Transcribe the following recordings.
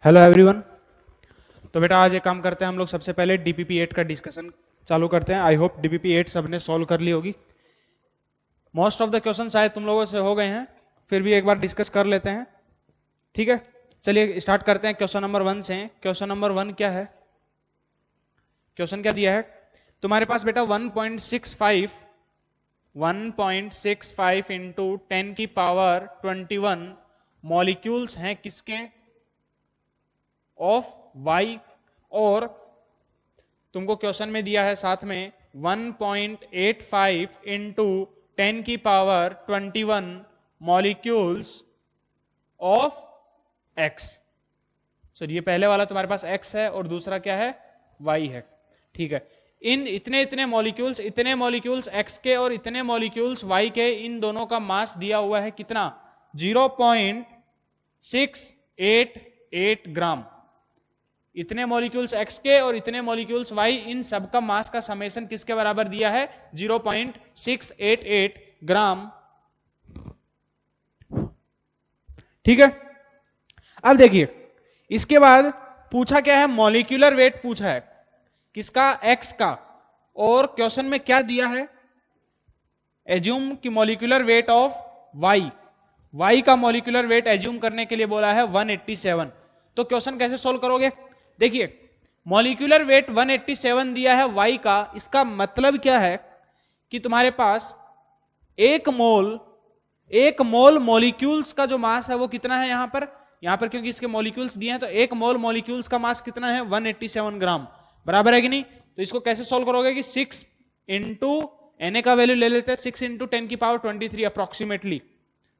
Hello everyone. तो बेटा आज एक काम करते हैं, हम लोग सबसे पहले डीपीपी 8 का डिस्कशन चालू करते हैं। आई होप डीपीपी 8 सबने सॉल्व कर ली होगी। मोस्ट ऑफ द क्वेश्चन शायद तुम लोगों से हो गए हैं, फिर भी एक बार डिस्कस कर लेते हैं। ठीक है, चलिए स्टार्ट करते हैं क्वेश्चन नंबर 1 से। क्वेश्चन नंबर 1 क्या है? क्वेश्चन क्या दिया है तुम्हारे पास बेटा? 1.65 इंटू 10 की पावर 21 मॉलिक्यूल्स हैं किसके? Of Y. और तुमको क्वेश्चन में दिया है साथ में 1.85 इंटू 10 की power 21 molecules of x. Sir ये पहले वाला तुम्हारे पास एक्स है और दूसरा क्या है? वाई है। ठीक है, इन इतने इतने मॉलिक्यूल्स एक्स के और इतने मॉलिक्यूल्स वाई के, इन दोनों का मास दिया हुआ है कितना? 0.688 ग्राम। इतने मॉलिक्यूल्स एक्स के और इतने मॉलिक्यूल्स वाई, इन सब का मास का समेशन किसके बराबर दिया है? 0.688 ग्राम। ठीक है, अब देखिए इसके बाद पूछा क्या है? मॉलिक्यूलर वेट पूछा है किसका? एक्स का। और क्वेश्चन में क्या दिया है? एज्यूम कि molecular weight of Y. Y का मॉलिक्यूलर वेट एज्यूम करने के लिए बोला है 187। तो क्वेश्चन कैसे सोल्व करोगे? देखिए मॉलिक्यूलर वेट 187 दिया है वाई का। इसका मतलब क्या है कि तुम्हारे पास एक मोल मॉलिक्यूल्स का जो मास है वो कितना है यहां पर क्योंकि इसके मॉलिक्यूल्स दिए हैं, तो एक मोल मॉलिक्यूल्स का मास कितना है? 187 ग्राम। बराबर है कि नहीं? तो इसको कैसे सोल्व करोगे कि 6 इंटू Na का वैल्यू ले लेते हैं, 6 इंटू 10 की पावर 23 अप्रोक्सीमेटली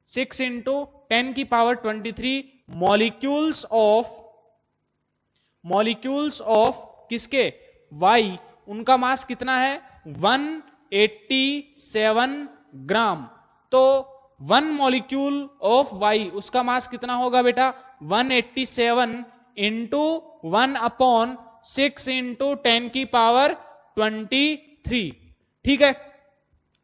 6 इंटू 10 की पावर 23 मॉलिक्यूल्स ऑफ किसके? वाई। उनका मास कितना है? 187 ग्राम। तो 1 मॉलिक्यूल ऑफ वाई, उसका मास कितना होगा बेटा? 187 इंटू 1 अपॉन 6 इंटू 10 की पावर 23। ठीक है,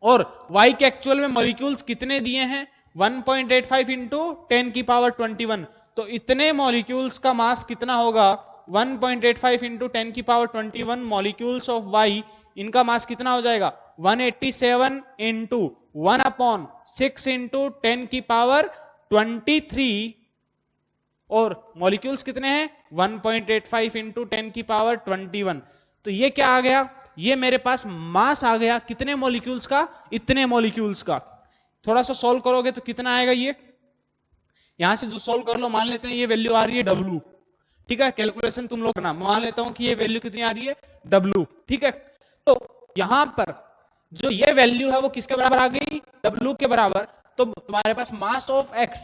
और y के एक्चुअल में मॉलिक्यूल्स कितने दिए हैं? 1.85 इंटू 10 की पावर 21। तो इतने मॉलिक्यूल्स का मास कितना होगा? 1.85 इंटू 10 की पावर 21 मॉलिक्यूल्स ऑफ y। इनका मास कितना हो जाएगा? 187 इंटू 1 अपॉन 6 इंटू 10 की पावर 23। और मॉलिक्यूल्स कितने हैं? 1.85 इंटू 10 की पावर 21। तो ये क्या आ गया? ये मेरे पास मास आ गया कितने मॉलिक्यूल्स का? इतने मॉलिक्यूल्स का। थोड़ा सा सोल्व करोगे तो कितना आएगा? ये यहां से जो सोल्व कर लो, मान लेते हैं ये वैल्यू आ रही है W। ठीक है, कैलकुलेशन तुम लोग करना। मान लेता हूं कि ये वैल्यू कितनी आ रही है? W। ठीक है, तो यहां पर जो ये वैल्यू है वो किसके बराबर आ गई? W के बराबर। तो तुम्हारे पास मास ऑफ X,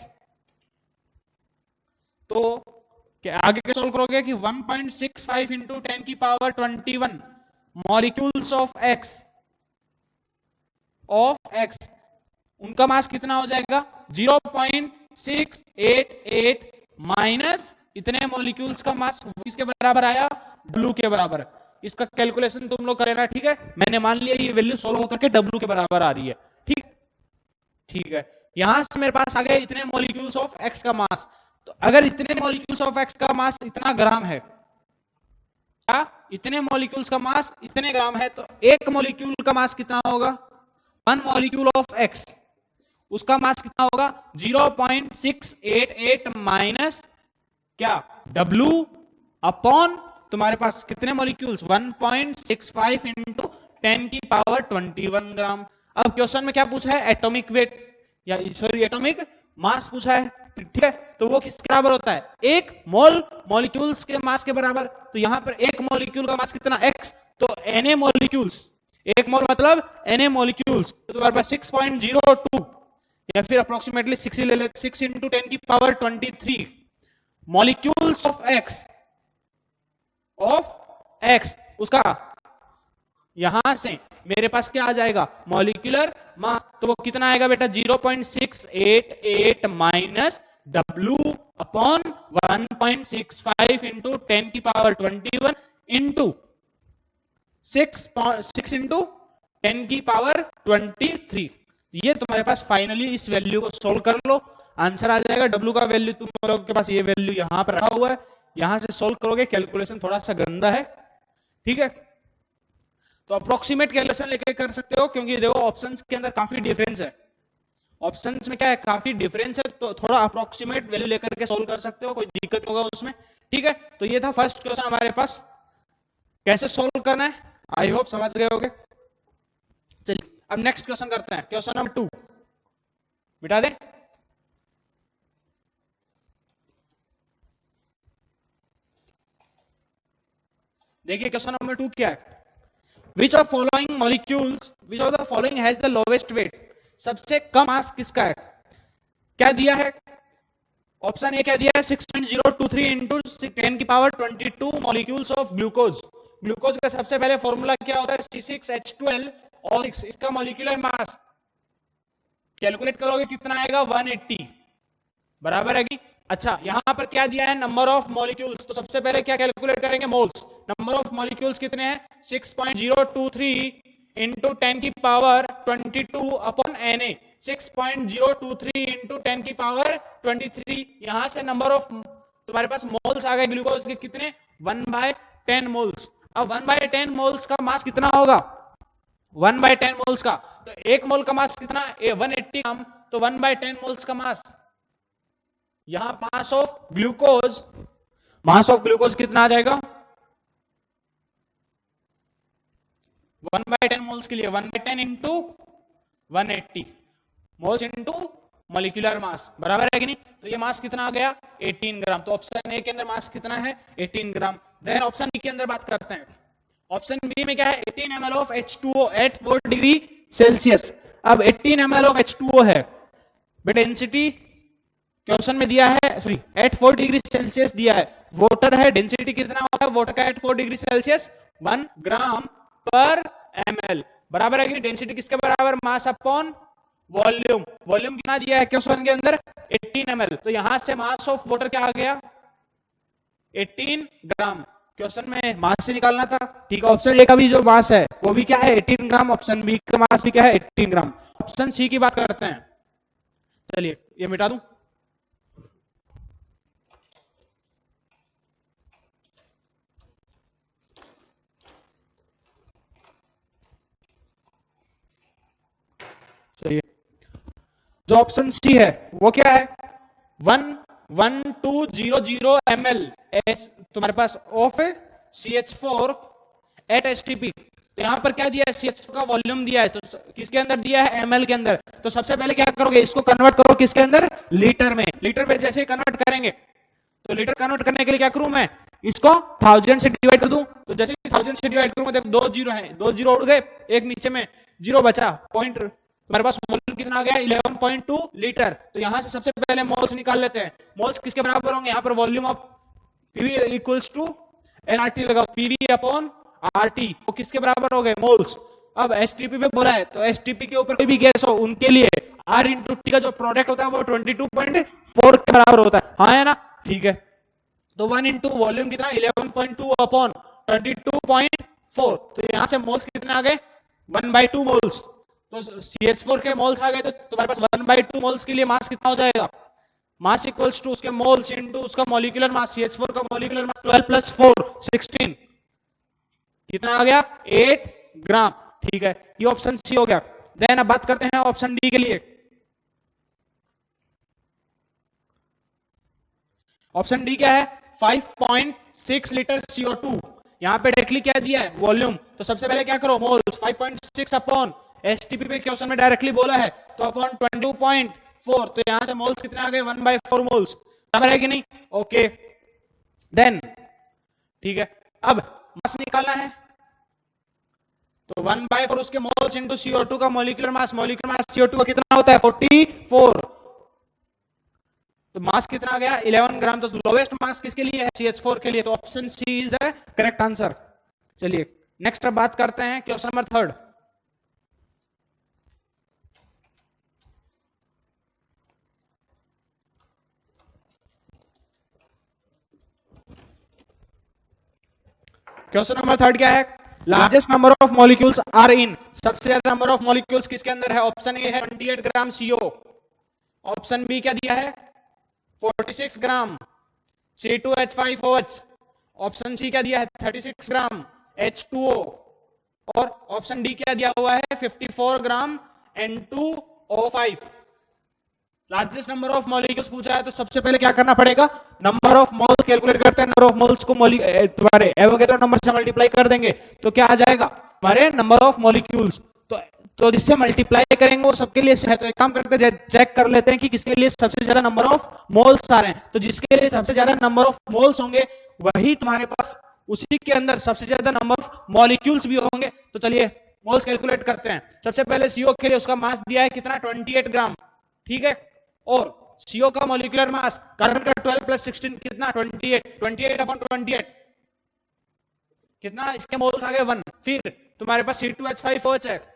तो क्या आगे के सोल्व करोगे कि 1.65 इंटू 10 की पावर 21 मॉलिक्यूल्स ऑफ एक्स, उनका मास कितना हो जाएगा? 0.688 माइनस इतने मॉलिक्यूल्स का मास किसके बराबर आया? W के बराबर। इसका कैलकुलेशन तुम लोग करेना। ठीक है, मैंने मान लिया ये वैल्यू सोल्व होकर के W के बराबर आ रही है। ठीक है, यहां से मेरे पास आ गए इतने मॉलिक्यूल्स ऑफ एक्स का मास। तो अगर इतने मॉलिक्यूल्स ऑफ एक्स का मास इतना ग्राम है, क्या इतने मॉलिक्यूल्स का मास इतने ग्राम है, तो एक मॉलिक्यूल का मास कितना होगा? 1 मॉलिक्यूल ऑफ एक्स, उसका मास कितना होगा? 0.688 माइनस क्या? W अपॉन तुम्हारे पास कितने मॉलिक्यूल्स? 1.65 इंटू 10 की पावर 21 ग्राम। अब क्वेश्चन में क्या पूछा है? एटॉमिक वेट या सॉरी एटॉमिक मास पूछा है। ठीक है, तो वो किसके बराबर होता है? एक मोल मॉलिक्यूल्स के मास के बराबर। तो यहां पर एक मॉलिक्यूल का मास कितना? x। तो Na मॉलिक्यूल्स, एक मोल मतलब Na मॉलिक्यूल्स, तो तुम्हारे पास 6.02 या फिर अप्रोक्सीमेटली 6 ले लेते, 6 इंटू 10 की पावर 23 मॉलिक्यूल्स ऑफ एक्स। उसका यहां से मेरे पास क्या आ जाएगा? Molecular mass. तो वो कितना आएगा बेटा? 0.688 माइनस W अपॉन 1.65 इंटू 10 की पावर 21 इंटू 6 इंटू 10 की पावर 23। ये तुम्हारे पास फाइनली इस वैल्यू को सोल्व कर लो, आंसर आ जाएगा। W का वैल्यू तुम लोगों के पास ये वैल्यू यहां पर रखा हुआ है, यहां से सोल्व करोगे, कैलकुलेशन थोड़ा सा गंदा है, ठीक है। तो अप्रोक्सीमेट कैलकुलेशन लेके कर सकते हो, क्योंकि देखो ऑप्शंस के अंदर काफी डिफरेंस है, ऑप्शंस में क्या है काफी डिफरेंस है, तो थोड़ा अप्रोक्सीमेट वैल्यू लेकर के सोल्व कर सकते हो, कोई दिक्कत होगा उसमें, ठीक है। तो ये था फर्स्ट क्वेश्चन हमारे पास, कैसे सोल्व करना है, आई होप समझ गए होगे। चलिए अब नेक्स्ट क्वेश्चन करते हैं, क्वेश्चन नंबर 2 मिटा दें। देखिए क्वेश्चन नंबर 2 क्या है, which of following molecules, which of the following has the lowest weight, सबसे कम मास किसका है, क्या दिया है, ऑप्शन ए क्या दिया है 6.023 इंटू 10 की power 22 molecules of glucose, glucose का सबसे पहले फॉर्मूला क्या होता है C6H12 और इसका मॉलिक्यूलर मास कैलकुलेट करोगे कितना आएगा 180, बराबर है कि, अच्छा यहां पर क्या दिया है नंबर ऑफ मॉलिक्यूल्स, तो सबसे पहले क्या कैलकुलेट करेंगे मोल्स, नंबर ऑफ मॉलिक्यूल्स कितने हैं 6.023 इंटू 10 की पावर 22 अपॉन Na, 6.023 इंटू 10 की पावर 23, यहां से नंबर ऑफ तुम्हारे पास मोल्स आ गए ग्लूकोज के कितने 1/10 मोल्स। अब 1/10 मोल्स का मास कितना होगा 1/10 मोल्स का, तो एक मोल का मास कितना 180 ग्राम, तो 1/10 मोल्स का मास, यहां मास ऑफ ग्लूकोज कितना आ जाएगा 1/10 मोल्स के लिए 1/10 into 180 moles into molecular mass, बराबर है कि नहीं, तो ये मास कितना आ गया 18 ग्राम, तो ऑप्शन ए के अंदर मास कितना है 18 ग्राम। देन ऑप्शन बी के अंदर बात करते हैं, ऑप्शन बी में क्या है 18 ml of H2O at 4 degree Celsius. अब 18 ml ऑफ H2O है, बट डेंसिटी क्वेश्चन में दिया है, सॉरी एट 4 डिग्री सेल्सियस दिया है, वाटर है, डेंसिटी कितना होगा वाटर का एट 4 डिग्री सेल्सियस 1 ग्राम पर ml, बराबर है कि डेंसिटी किसके बराबर मास अपॉन वॉल्यूम, वॉल्यूम कितना दिया है क्वेश्चन के अंदर 18 ml, तो यहां से मास ऑफ वाटर क्या आ गया 18 ग्राम, क्वेश्चन में मास से निकालना था, ठीक है। ऑप्शन ए का भी जो मास है वो भी क्या है 18 ग्राम, ऑप्शन बी का मास भी क्या है 18 ग्राम। ऑप्शन सी की बात करते हैं, चलिए ये मिटा दूं, चलिए जो ऑप्शन सी है वो क्या है 11200 ml तुम्हारे पास ऑफ CH4 एट STP, तो यहां पर क्या दिया है CH4 का वॉल्यूम दिया है, तो किसके अंदर दिया है ml के अंदर, तो सबसे पहले क्या करोगे इसको कन्वर्ट करो किसके अंदर लीटर में, लीटर में जैसे ही कन्वर्ट करेंगे तो लीटर कन्वर्ट करने के लिए क्या करूं मैं इसको 1000 से डिवाइड कर दूं, तो जैसे ही 1000 से डिवाइड करूंगा देखो 2 जीरो है, 2 जीरो उड़ गए, एक नीचे में जीरो बचा, पॉइंट तुम्हारे पास वॉल्यूम कितना आ गया 11.2 लीटर, तो यहां से सबसे पहले मोल्स निकाल लेते हैं, मोल्स किसके बराबर होंगे, यहां पर volume of PV equals to NRT लगाओ, पीवी अपॉन आरटी, तो किसके बराबर हो गए मोल्स। अब एसटीपी पे बोला है तो एसटीपी के ऊपर कोई भी गैस हो उनके लिए आर इंटू टी का जो प्रोडक्ट होता है वो 22.4 के बराबर होता है, हाँ है ना, ठीक है। तो 1 इंटू वॉल्यूम कितना 11.2 अपॉन 22.4, तो यहां से मोल्स कितने आ गए 1/2 मोल्स, तो CH4 के मोल्स आ गए, तो तुम्हारे पास 1/2 मोल्स के लिए मास कितना हो जाएगा, मास इक्वल्स टू उसके मोल्स इनटू उसका मॉलिक्यूलर मास, CH4 का मॉलिक्यूलर मास 12 प्लस 4 16, कितना आ गया 8 ग्राम, ठीक है, ये ऑप्शन सी हो गया। देन अब बात करते हैं ऑप्शन डी के लिए, ऑप्शन डी क्या है 5.6 लीटर CO2, यहां पे डायरेक्टली क्या दिया है वॉल्यूम, तो सबसे पहले क्या करो मोल्स 5.6 अपॉन एसटीपी पे क्वेश्चन में डायरेक्टली बोला है तो अपॉन 22.4, तो यहां से मोल्स कितने आ गए 1/4 मोल्स, बराबर है कि नहीं, ओके। देन ठीक है, अब मास निकालना है तो 1/4 उसके मोल्स इनटू CO2 का मॉलिक्यूलर मास CO2 का कितना होता है 44, तो मास कितना आ गया 11 ग्राम, तो लोवेस्ट मास किसके लिए है CH4 के लिए, तो option C is the correct answer. चलिए नेक्स्ट अब बात करते हैं क्वेश्चन नंबर 3, क्वेश्चन नंबर 3 क्या है, largest number of molecules are in, सबसे ज्यादा नंबर ऑफ मॉलिक्यूल्स किसके अंदर है, ऑप्शन ए है 28 ग्राम CO, ऑप्शन बी क्या दिया है 46 ग्राम, C2H5OH, ऑप्शन सी क्या दिया है 36 ग्राम H2O, और ऑप्शन डी क्या दिया हुआ है 54 ग्राम N2O5। Largest number of molecules पूछा है तो सबसे पहले क्या करना पड़ेगा, नंबर ऑफ मोल्स कैलकुलेट करते हैं, नंबर ऑफ मोल्स को तुम्हारे एवोगैड्रो नंबर से मल्टीप्लाई कर देंगे तो क्या आ जाएगा हमारे नंबर ऑफ मॉलिक्यूल्स। तो जिससे मल्टीप्लाई करेंगे वो सबके लिए है, तो एक काम करते हैं चेक कर लेते हैं कि किसके लिए सबसे ज्यादा नंबर ऑफ मोल्स आ रहे हैं। तो जिसके लिए सबसे ज्यादा नंबर ऑफ मोल्स होंगे वही तुम्हारे पास उसी के अंदर सबसे ज्यादा नंबर ऑफ मॉलिक्यूल्स भी होंगे। तो चलिए मोल्स कैलकुलेट करते हैं। सबसे पहले सीओ के लिए उसका मास दिया है कितना 28 ग्राम, ठीक है, और सीओ का मॉलिक्यूलर मास कार्बन का 12 प्लस 16 कितना 28 कितना, इसके मोल्स आ गए 1। फिर तुम्हारे पास C2H5OH है,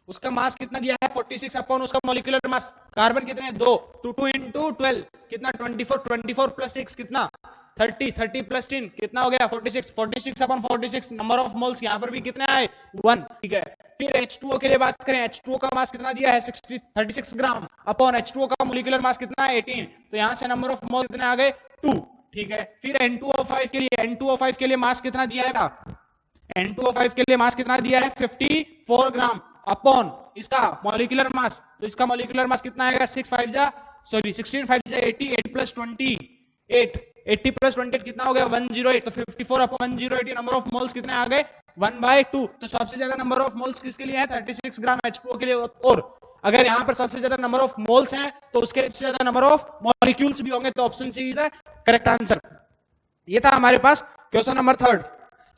उसका मास कितना दिया है 46 अपॉन उसका मॉलिक्यूलर मास, कार्बन कितने 2, 2 into 12 कितना 24 प्लस 6 कितना 30 प्लस 10 कितना हो गया 46 अपॉन 46, नंबर ऑफ मोल्स यहां पर भी कितने आए 1, ठीक है। फिर H2O के लिए बात करें, H2O का मास कितना दिया है 36 ग्राम अपॉन H2O का मॉलिक्यूलर मास कितना है 18, तो यहां से नंबर ऑफ मोल कितने आ गए 2, ठीक है। फिर N2O5 के लिए मास कितना दिया है, N2O5 के लिए मास कितना दिया है 54 ग्राम अपॉन इसका मॉलिक्यूलर मास, तो इसका मॉलिक्यूलर मास कितना आएगा 16 5 जा 80 प्लस 28 80 प्लस 28 कितना हो गया 108, तो 54 अपॉन 108 नंबर ऑफ मोल्स कितने आ गए 1/2। तो सबसे ज्यादा नंबर ऑफ मोल्स किसके लिए है 36 ग्राम H2O के लिए, और अगर यहां पर सबसे ज्यादा नंबर ऑफ मोल्स हैं तो उसके सबसे ज्यादा नंबर ऑफ मॉलिक्यूल्स भी होंगे, तो option C is correct answer. ये था हमारे पास क्वेश्चन नंबर 3।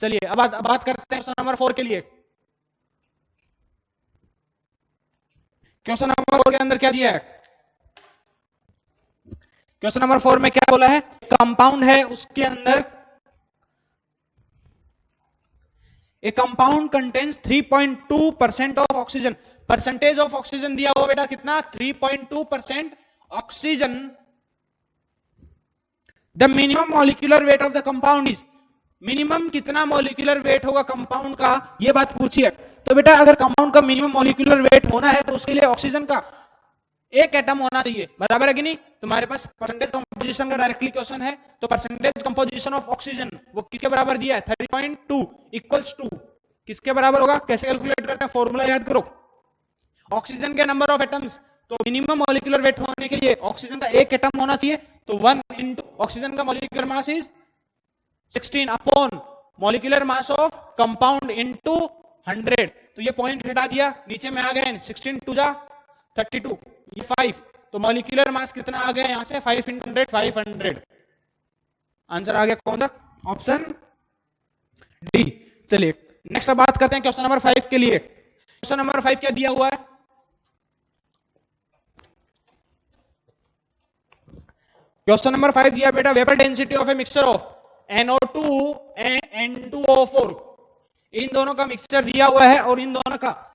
चलिए अब बात करते हैं क्वेश्चन नंबर 4 के लिए। क्वेश्चन नंबर 4 के अंदर क्या दिया है, क्वेश्चन नंबर 4 में क्या बोला है, कंपाउंड है उसके अंदर ए compound contains 3.2% of oxygen, percentage of oxygen दिया हुआ बेटा कितना 3.2% oxygen, the minimum molecular weight of the compound is, minimum कितना मॉलिक्यूलर वेट होगा कंपाउंड का, ये बात पूछी है। तो बेटा अगर कंपाउंड का मिनिमम मॉलिक्यूलर वेट होना है तो उसके लिए ऑक्सीजन का एक एटम होना चाहिए, बराबर है कि नहीं। तुम्हारे पास परसेंटेज कंपोजिशन का डायरेक्टली क्वेश्चन है, तो परसेंटेज कंपोजिशन ऑफ ऑक्सीजन वो किसके बराबर दिया है 3.2 इक्वल्स टू किसके बराबर होगा, कैसे कैलकुलेट करते हैं फॉर्मूला याद करो, ऑक्सीजन के नंबर ऑफ एटम्स, तो मिनिमम मॉलिक्यूलर वेट होने के लिए ऑक्सीजन का एक एटम होना चाहिए, तो 1 into ऑक्सीजन का molecular mass is 16 upon molecular mass of compound into 100, तो ये पॉइंट हटा दिया, नीचे में आ गए 16 2 जा 32, ये 5, तो मॉलिक्यूलर मास कितना आ गया यहां से 5 into 100 500, आंसर आ गया कौन सा, ऑप्शन डी। चलिए नेक्स्ट बात करते हैं क्वेश्चन नंबर 5 के लिए। क्वेश्चन नंबर 5 क्या दिया हुआ है, क्वेश्चन नंबर 5 दिया बेटा vapour density of a mixture of NO2 and N2O4, इन दोनों का मिक्सचर दिया हुआ है और इन दोनों का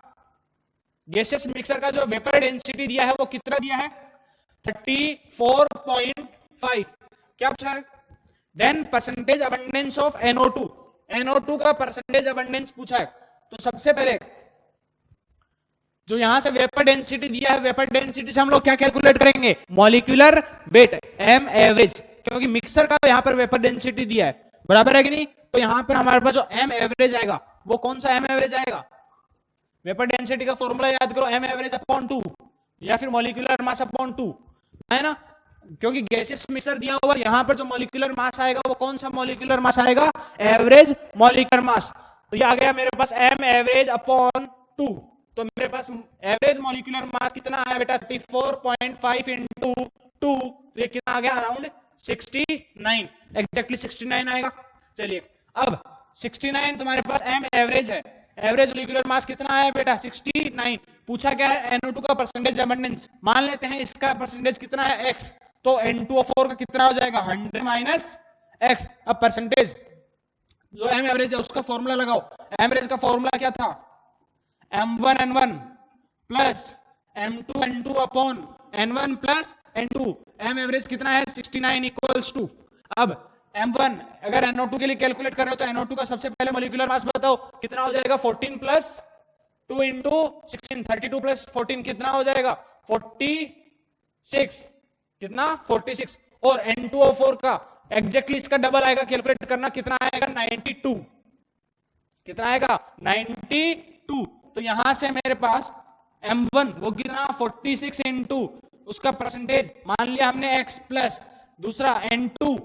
गैसेस मिक्सर का जो वेपर डेंसिटी दिया है वो कितना दिया है 34.5, क्या पूछा है, then percentage abundance of NO2, NO2 का परसेंटेज अबंडेंस पूछा है। तो सबसे पहले जो यहां से वेपर डेंसिटी दिया है, वेपर डेंसिटी से हम लोग क्या कैलकुलेट करेंगे, मॉलिक्यूलर वेट m एवरेज, क्योंकि मिक्सर का यहां पर वेपर डेंसिटी दिया है, बराबर है कि नहीं। तो यहां पर हमारे पास जो m एवरेज आएगा वो कौन सा m एवरेज आएगा, वेपर डेंसिटी का फॉर्मूला याद करो m एवरेज अपॉन 2 या फिर मॉलिक्यूलर मास अपॉन 2, है ना, क्योंकि गैसेस मिक्सर दिया हुआ यहां पर जो मॉलिक्यूलर मास आएगा वो कौन सा मॉलिक्यूलर मास आएगा, एवरेज मॉलिक्यूलर मास। तो ये आ गया मेरे पास m एवरेज अपॉन 2, तो मेरे पास एवरेज मॉलिक्यूलर मास कितना आया बेटा 34.5 into 2, तो ये कितना आ गया अराउंड 69, एग्जैक्टली 69 आएगा। चलिए अब 69 तुम्हारे पास m एवरेज है, एवरेज मॉलिक्यूलर मास कितना आया बेटा 69, पूछा क्या है NO2 का परसेंटेज अबंडेंस, मान लेते हैं इसका परसेंटेज कितना है x, तो N2O4 का कितना हो जाएगा 100 माइनस x। अब परसेंटेज जो m एवरेज है उसका फॉर्मूला लगाओ, एवरेज का फॉर्मूला क्या था M1N1 plus M2N2 upon N1 plus N2, m average कितना है 69 इक्वल्स टू, अब M1 अगर NO2 के लिए कैलकुलेट कर रहे हो तो NO2 का सबसे पहले मॉलिक्यूलर मास बताओ कितना हो जाएगा 14 प्लस 2 into 16, 32 प्लस 14 कितना हो जाएगा 46, कितना 46, और N2O4 का एग्जैक्टली इसका डबल आएगा, कैलकुलेट करना कितना आएगा 92, कितना आएगा 92। तो यहां से मेरे पास M1 वो कितना 46 इंटू उसका परसेंटेज मान लिया हमने x प्लस दूसरा N2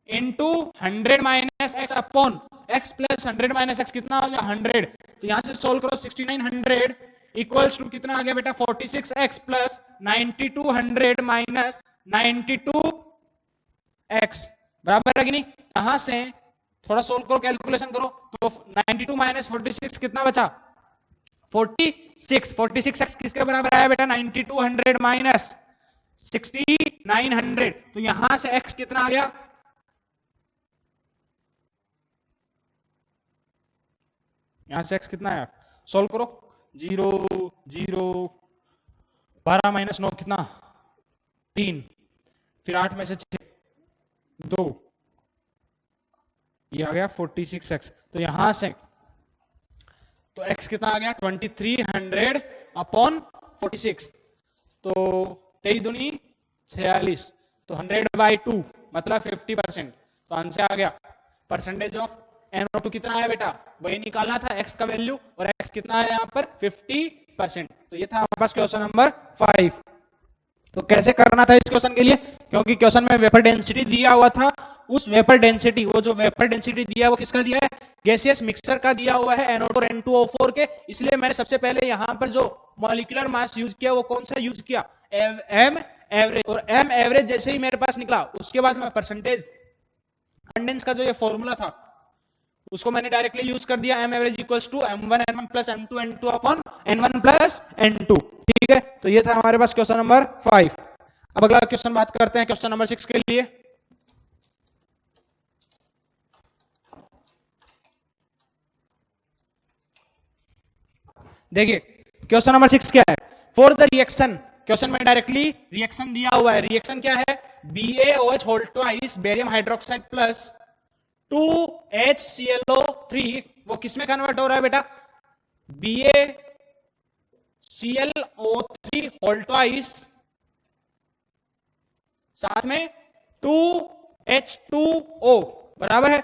into 100 minus x upon x plus 100 minus x कितना हो गया 100। तो यहां से सोल्व करो 6900 इक्वल्स टू कितना आ गया बेटा 46x प्लस 9200 माइनस 92x बराबर है कि नहीं। यहां से थोड़ा सोल्व करो, कैलकुलेशन करो, तो 92 माइनस 46 कितना बचा 46। 46x किसके बराबर आया बेटा 9200 माइनस 6900। तो यहां से x कितना आ गया, यहां से x कितना आया सोल्व करो 0 0 12 माइनस 9 कितना 3, फिर 8 में से 6 2, ये आ गया 46x। तो यहां से तो x कितना आ गया 2300 अपॉन 46, तो 23 दूनी 46, तो 100/2 मतलब 50%। तो आंसर आ गया परसेंटेज ऑफ NO2 कितना आया बेटा वही निकालना था x का वैल्यू, और x कितना है यहाँ पर 50%। तो ये था हमारे पास क्वेश्चन नंबर 5। तो कैसे करना था इस क्वेश्चन के लिए, क्योंकि क्वेश्चन में वेपर डेंसिटी दिया हुआ था, उस वेपर डेंसिटी वो जो वेपर डेंसिटी दिया है वो किसका दिया है गैसियस मिक्सचर का दिया हुआ है NO2 N2O4 के। इसलिए मैंने सबसे पहले यहाँ पर जो मॉलिक्यूलर मास यूज किया वो कौन सा यूज किया M एवरेज, और M एवरेज जैसे ही मेरे पास निकला उसके बाद मैं परसेंटेज कंडेंस का जो ये फॉर्मूला था उसको मैंने डायरेक्टली यूज कर दिया M average equals to M1 N1 plus M2 N2 upon N1 plus N2। ठीक है, तो ये था हमारे पास क्वेश्चन नंबर 5। अब अगला क्वेश्चन बात करते हैं क्वेश्चन नंबर 6 के लिए। देखिए क्वेश्चन नंबर 6 क्या है, फॉर द रिएक्शन, क्वेश्चन में डायरेक्टली रिएक्शन दिया हुआ है। रिएक्शन क्या है BaOH whole twice barium hydroxide plus 2HClO3, वो किसमें कन्वर्ट हो रहा है बेटा BaClO3 होल ट्वाइस साथ में 2H2O बराबर है।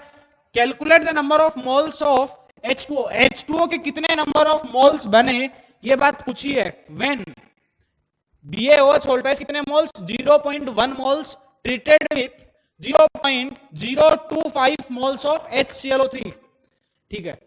Calculate the number of moles of H2O, H2O के कितने नंबर ऑफ मोल्स बने ये बात पूछी है। व्हेन BaOH होल ट्वाइस कितने moles 0.1 moles treated with 0.025 moles of HClO3। ठीक है,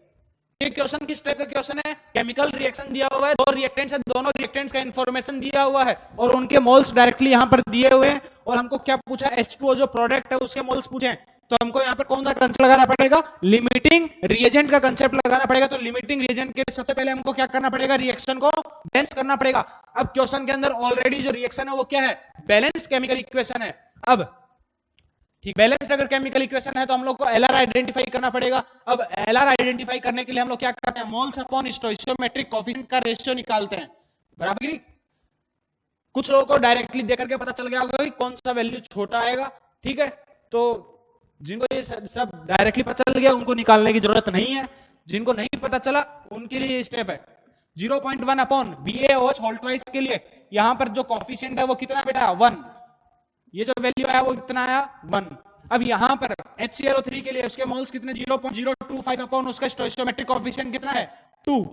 ये क्वेश्चन किस टाइप का क्वेश्चन है, केमिकल रिएक्शन दिया हुआ है, दो रिएक्टेंट्स है, दोनों रिएक्टेंट्स का इंफॉर्मेशन दिया हुआ है और उनके मोल्स डायरेक्टली यहां पर दिए हुए हैं, और हमको क्या पूछा H2O जो प्रोडक्ट है उसके मोल्स पूछे। तो हमको यहाँ पर कौन सा कंसेप्ट लगाना पड़ेगा लिमिटिंग रिएजेंट का कंसेप्ट लगाना पड़ेगा। तो लिमिटिंग रिएजेंट के सबसे पहले हमको क्या करना पड़ेगा रिएक्शन को बैलेंस करना पड़ेगा। अब क्वेश्चन के अंदर ऑलरेडी जो रिएक्शन है वो क्या है बैलेंस्ड केमिकल इक्वेशन है। अब ठीक बैलेंस्ड अगर केमिकल इक्वेशन है तो हम लोग को एलआर आइडेंटिफाई करना पड़ेगा। अब एलआर आइडेंटिफाई करने के लिए हम लोग क्या करते हैं मोल्स अपॉन स्टोइचियोमेट्रिक कोएफिशिएंट का रेशियो निकालते हैं बराबर की। कुछ लोगों को डायरेक्टली देख करके पता चल गया होगा कि कौन सा वैल्यू छोटा आएगा। ठीक है, तो जिनको ये सब डायरेक्टली पता चल गया उनको निकालने की जरूरत नहीं है, जिनको नहीं पता चला उनके लिए ये स्टेप है 0.1 अपॉन BaOH होल ट्वाइस के लिए यहां पर जो कोएफिशिएंट है वो कितना बेटा 1, ये जो वैल्यू आया वो कितना आया 1। अब यहां पर HClO3 के लिए उसके मोल्स कितने 0.025 अपॉन उसका स्टोइचियोमेट्रिक कोएफिशिएंट कितना है 2,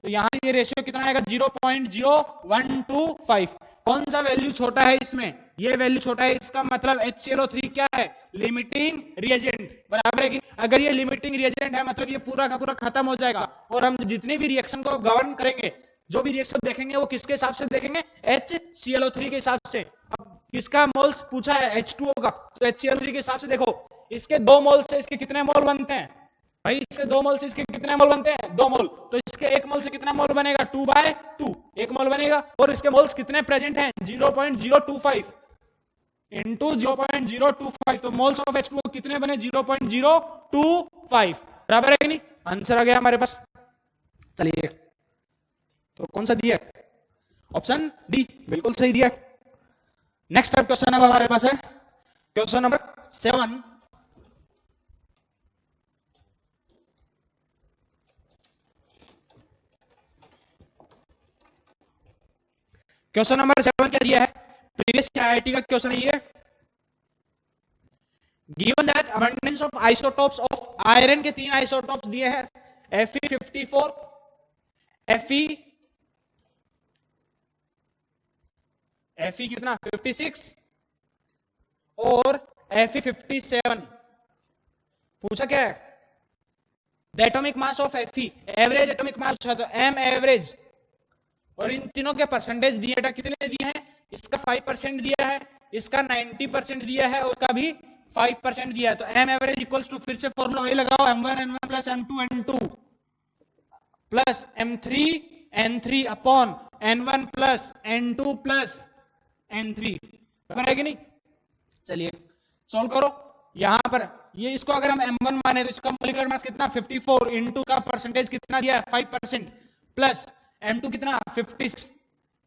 तो यहां ये रेशियो कितना आएगा 0.0125। कौन सा वैल्यू छोटा है इसमें ये वैल्यू छोटा है, इसका मतलब HClO3 क्या है लिमिटिंग रिएजेंट बराबर है कि अगर ये लिमिटिंग रिएजेंट है मतलब ये पूरा का पूरा खत्म हो जाएगा और हम जितनी भी रिएक्शन को गवर्न करेंगे जो भी रिएक्शन देखेंगे वो किसके हिसाब से देखेंगे HClO3 के हिसाब से। अब किसका मोल्स पूछा है H2O का, तो HClO3 के हिसाब से देखो इसके 2 मोल से इसके कितने मोल बनते हैं भाई, इसके 2 मोल से इसके कितने मोल बनते हैं 2 मोल, तो इसके 1 मोल से कितना मोल बनेगा 2/2 1 मोल बनेगा, और इसके मोल्स कितने प्रेजेंट हैं 0.025 इंटू 0.025, तो मोल्स ऑफ H2O कितने बने 0.025 बराबर है कि नहीं। आंसर आ गया हमारे पास। चलिए तो कौन सा दिया ऑप्शन डी बिल्कुल सही दिया। नेक्स्ट अब क्वेश्चन अब हमारे पास है क्वेश्चन नंबर 7। क्वेश्चन नंबर 7 क्या दिया है प्रीवियस आईआईटी का क्वेश्चन है ये। Given that abundance of isotopes of iron के 3 आइसोटोप्स दिए हैं, Fe54, Fe कितना 56 और Fe57। पूछा क्या है, the atomic mass of Fe, average atomic mass पूछा तो m एवरेज, और इन तीनों के परसेंटेज दिए था, कितने दिए हैं, इसका 5% दिया है, इसका 90% दिया है, उसका भी 5% दिया है। तो m एवरेज इक्वल्स टू, फिर से फॉर्मूला वही लगाओ, m1 n1 plus m2 n2 plus m3 n3 upon n1 plus n2 plus n3, बराबर है कि नहीं। चलिए सॉल्व करो। यहां पर ये इसको अगर हम m1 माने तो इसका मॉलिक्यूलर मास कितना 54 इनटू का परसेंटेज कितना दिया है 5% प्लस m2 कितना 56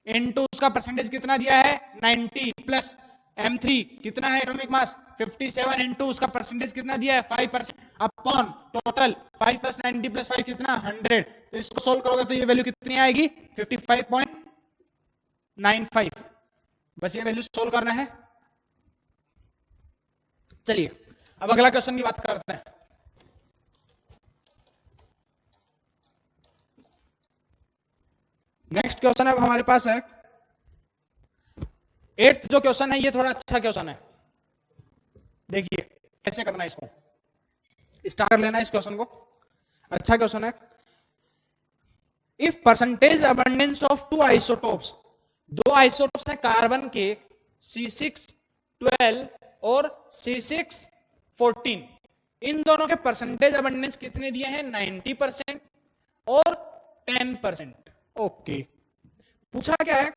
इनटू उसका परसेंटेज कितना दिया है 90 प्लस m3 कितना है एटॉमिक मास 57 इनटू उसका परसेंटेज कितना दिया है 5% अपॉन टोटल 5 प्लस 90 प्लस 5 कितना 100। तो इसको सोल्व करोगे तो ये वैल्यू कितनी आएगी 55.95। बस ये वैल्यू सोल्व करना है। चलिए अब अगला क्वेश्चन की बात करते हैं। नेक्स्ट क्वेश्चन अब हमारे पास है 8th जो क्वेश्चन है, ये थोड़ा अच्छा क्वेश्चन है। देखिए कैसे करना है, इसको स्टार्ट कर लेना है इस क्वेश्चन को। अच्छा क्वेश्चन है। If percentage abundance of 2 isotopes, 2 isotopes है कार्बन के C612 और C614, इन दोनों के परसेंटेज अबंडेंस कितने दिए हैं 90% और 10%। ओके, पूछा क्या है,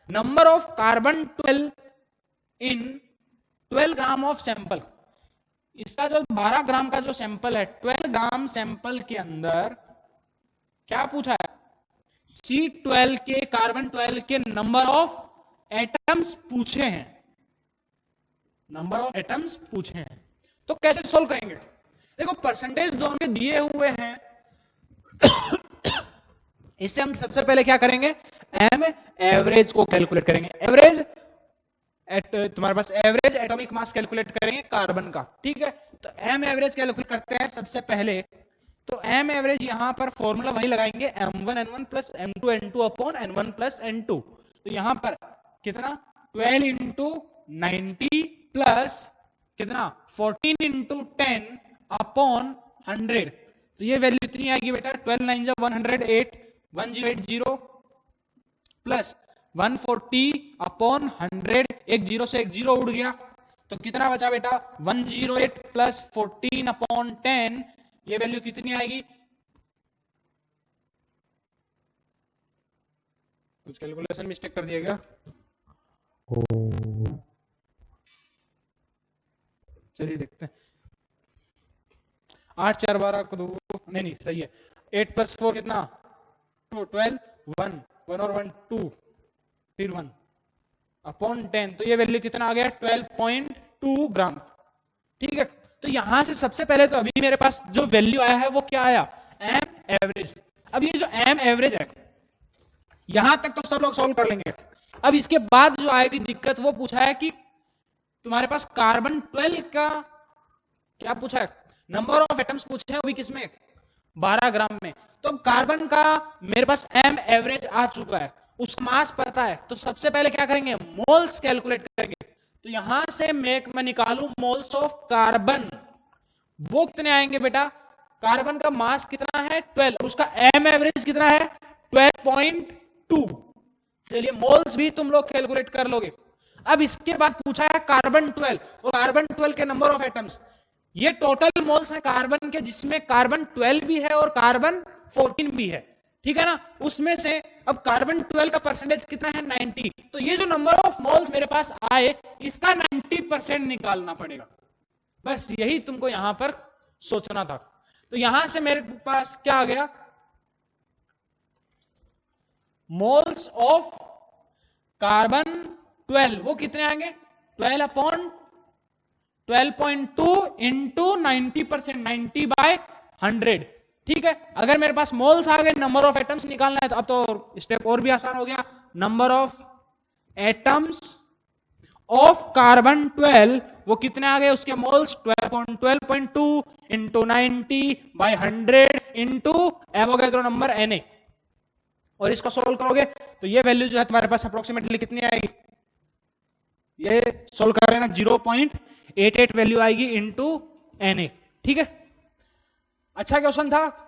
number of carbon 12 in 12 gram of sample. इसका जो 12 ग्राम का जो सैंपल है, 12 ग्राम सैंपल के अंदर क्या पूछा है, C12 के कार्बन 12 के नंबर ऑफ एटम्स पूछे हैं, नंबर ऑफ एटम्स पूछे हैं। तो कैसे सोल्व करेंगे, देखो परसेंटेज दोनों के दिए हुए हैं। इससे हम सबसे पहले क्या करेंगे, एम एवरेज को कैलकुलेट करेंगे। एवरेज तुम्हारे पास एवरेज एटॉमिक मास कैलकुलेट करेंगे कार्बन का, ठीक है। तो एम एवरेज कैलकुलेट करते हैं सबसे पहले। तो एम एवरेज यहां पर फॉर्मूला वही लगाएंगे, m1 n1 plus m2 n2 upon n1 plus n2। तो यहां पर कितना 12 इंटू 90 प्लस कितना 14 इंटू 10 अपॉन 100। तो ये वैल्यू इतनी आएगी बेटा 12 9 जा 108 1080 प्लस 140 अपॉन 100, एक जीरो से एक जीरो उड़ गया, तो कितना बचा बेटा 108 प्लस 14 अपॉन 10, ये वैल्यू कितनी आएगी, कुछ कैलकुलेशन मिस्टेक कर दिया क्या, चलिए देखते हैं। 8 4 12 को 2, नहीं सही है। 8 प्लस 4 कितना 12, 1 1 और 1 2, फिर 1 अपॉन 10, तो ये वैल्यू कितना आ गया 12.2 ग्राम, ठीक है। तो यहां से सबसे पहले तो अभी मेरे पास जो वैल्यू आया है वो क्या आया, एम एवरेज। अब ये जो एम एवरेज है, यहां तक तो सब लोग सॉल्व कर लेंगे। अब इसके बाद जो आएगी दिक्कत, वो पूछा है कि तुम्हारे पास कार्बन 12 का क्या पूछा है, नंबर ऑफ एटम्स पूछे हैं, वो भी किसमें 12 ग्राम में। तो कार्बन का मेरे पास एम एवरेज आ चुका है, उसका मास पता है, तो सबसे पहले क्या करेंगे, मोल्स कैलकुलेट करेंगे। तो यहां से मैं निकालू मोल्स ऑफ कार्बन, वो कितने आएंगे बेटा, कार्बन का मास कितना है 12, उसका एम एवरेज कितना है 12.2। चलिए मोल्स भी तुम लोग कैलकुलेट कर लोगे। अब इसके बाद पूछा है कार्बन 12 और कार्बन 12 के नंबर ऑफ एटम्स, ये टोटल मोल्स है कार्बन के, जिसमें कार्बन 12 भी है और कार्बन 14 भी है, ठीक है ना। उसमें से अब कार्बन 12 का परसेंटेज कितना है 90, तो ये जो नंबर ऑफ मोल्स मेरे पास आए, इसका 90% निकालना पड़ेगा। बस यही तुमको यहां पर सोचना था। तो यहां से मेरे पास क्या आ गया, मोल्स ऑफ कार्बन 12 वो कितने आएंगे 12 अपॉन 12.2 इंटू 90%, 90/100, ठीक है। अगर मेरे पास मोल्स आ गए, नंबर ऑफ एटम्स निकालना है, तो अब तो स्टेप और भी आसान हो गया। Number of atoms of carbon 12 वो कितने आ गए उसके moles 12.2 into 90/100 into Avogadro number Na। और इसको सोल्व करोगे तो ये वैल्यू जो है तुम्हारे पास अप्रोक्सीमेटली कितनी आएगी, ये सोल्व कर लेना 0.88 वैल्यू आएगी इंटू Na। ठीक है, अच्छा क्वेश्चन था।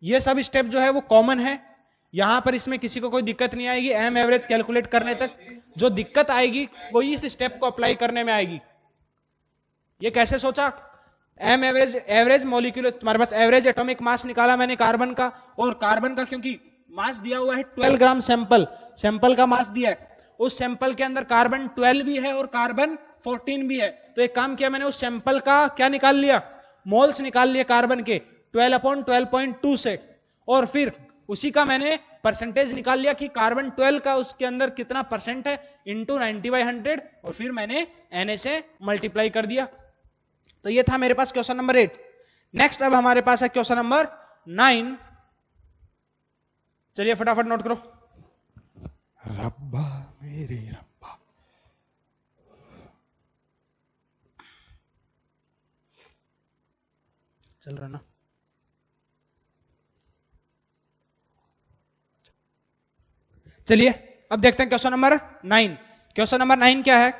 ये सब स्टेप जो है वो कॉमन है, यहां पर इसमें किसी को कोई दिक्कत नहीं आएगी। एम एवरेज कैलकुलेट करने तक जो दिक्कत आएगी वो इस स्टेप को अप्लाई करने में आएगी। ये कैसे सोचा, एम एवरेज, एवरेज मॉलिक्यूलर, तुम्हारे पास एवरेज एटॉमिक मास निकाला मैंने कार्बन का, और कार्बन का क्योंकि मास दिया हुआ है 12 ग्राम, सैंपल का मास दिया है, उस सैंपल के अंदर कार्बन 12 भी है और कार्बन 14 भी है। तो एक काम किया मैंने, उस सैंपल का क्या निकाल लिया, मोल्स निकाल लिए कार्बन के 12/12.2 से, और फिर उसी का मैंने परसेंटेज निकाल लिया कि कार्बन 12 का उसके अंदर कितना परसेंट है इंटू 90/100, और फिर मैंने Na से मल्टीप्लाई कर दिया। तो ये था मेरे पास क्वेश्चन नंबर 8। नेक्स्ट अब हमारे पास है क्वेश्चन नंबर 9। चलिए फटाफट नोट करो। रब्बा मेरे रब्बा, चल रहा ना। चलिए अब देखते हैं क्वेश्चन नंबर 9। क्वेश्चन नंबर 9 क्या है,